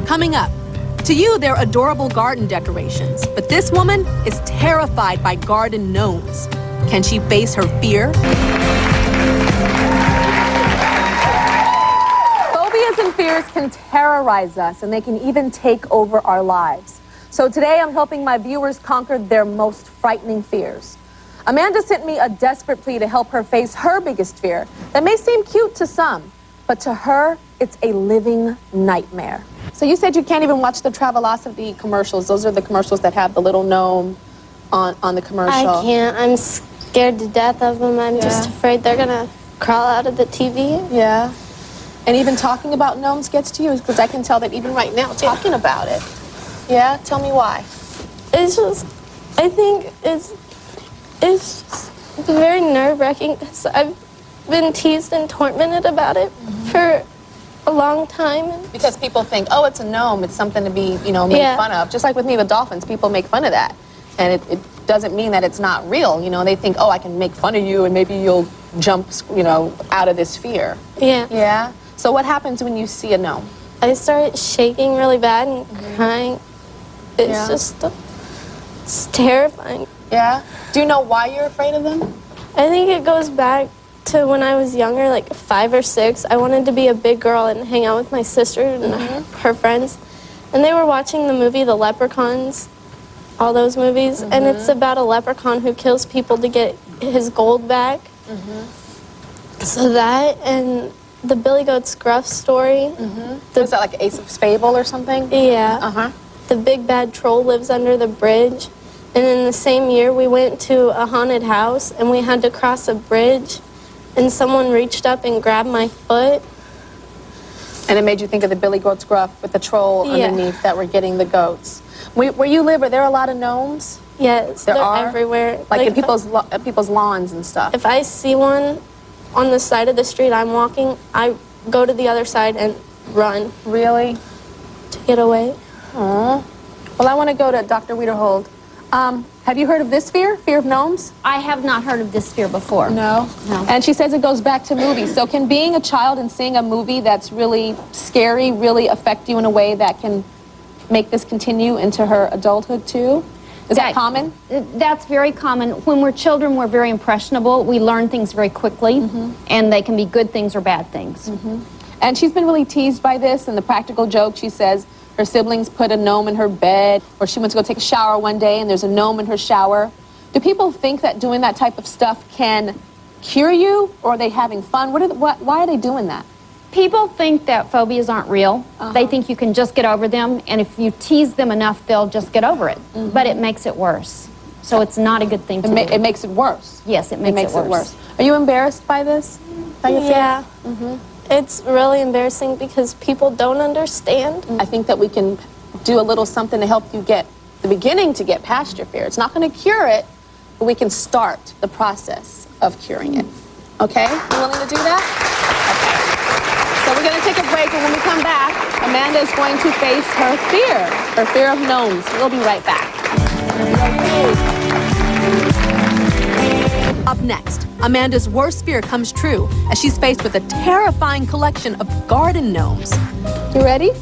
Coming up, to you, they're adorable garden decorations, but this woman is terrified by garden gnomes. Can she face her fear? Phobias and fears can terrorize us, and they can even take over our lives. So today, I'm helping my viewers conquer their most frightening fears. Amanda sent me a desperate plea to help her face her biggest fear that may seem cute to some, but to her, it's a living nightmare. So you said you can't even watch the Travelocity commercials. Those are the commercials that have the little gnome on the commercial. I can't. I'm scared to death of them. I'm just afraid they're gonna crawl out of the TV. Yeah. And even talking about gnomes gets to you, because I can tell that even right now, talking about it. Yeah? Tell me why. It's just, I think it's very nerve-wracking because I've been teased and tormented about it for a long time. Because people think, oh, it's a gnome, it's something to be, you know, made fun of. Just like with me with dolphins, people make fun of that. And it doesn't mean that it's not real. You know, they think, oh, I can make fun of you and maybe you'll jump, you know, out of this fear. Yeah. Yeah? So what happens when you see a gnome? I start shaking really bad and crying. It's just, it's terrifying. Yeah? Do you know why you're afraid of them? I think it goes back to when I was younger, like 5 or 6. I wanted to be a big girl and hang out with my sister and her friends. And they were watching the movie The Leprechauns, all those movies. And it's about a leprechaun who kills people to get his gold back. So that and the Billy Goat Scruff story. Is that like Aesop's Fable or something? Yeah. The big bad troll lives under the bridge. And in the same year, we went to a haunted house and we had to cross a bridge. And someone reached up and grabbed my foot. And it made you think of the Billy Goat Scruff with the troll underneath that were getting the goats. Where you live, are there a lot of gnomes? Yes, they're everywhere. Like in people's lawns and stuff? If I see one on the side of the street I'm walking, I go to the other side and run. Really? To get away. Aww. Well, I want to go to Dr. Wiederhold. Have you heard of this fear of gnomes? I have not heard of this fear before. No? No. And she says it goes back to movies. So can being a child and seeing a movie that's really scary really affect you in a way that can make this continue into her adulthood too? Is that common? That's very common. When we're children, we're very impressionable. We learn things very quickly, and they can be good things or bad things. And she's been really teased by this, and the practical joke, she says, her siblings put a gnome in her bed, or she went to go take a shower one day and there's a gnome in her shower. Do people think that doing that type of stuff can cure you, or are they having fun? Why are they doing that? People think that phobias aren't real. They think you can just get over them, and if you tease them enough, they'll just get over it. But it makes it worse. So it's not a good thing to do. It makes it worse? Yes, it makes it worse. Are you embarrassed by this? How you feel? It's really embarrassing because people don't understand. I think that we can do a little something to help you get the beginning to get past your fear. It's not going to cure it, but we can start the process of curing it. Okay? You willing to do that? Okay. So we're going to take a break, and when we come back, Amanda is going to face her fear of gnomes. We'll be right back. Up next, Amanda's worst fear comes true as she's faced with a terrifying collection of garden gnomes. You ready?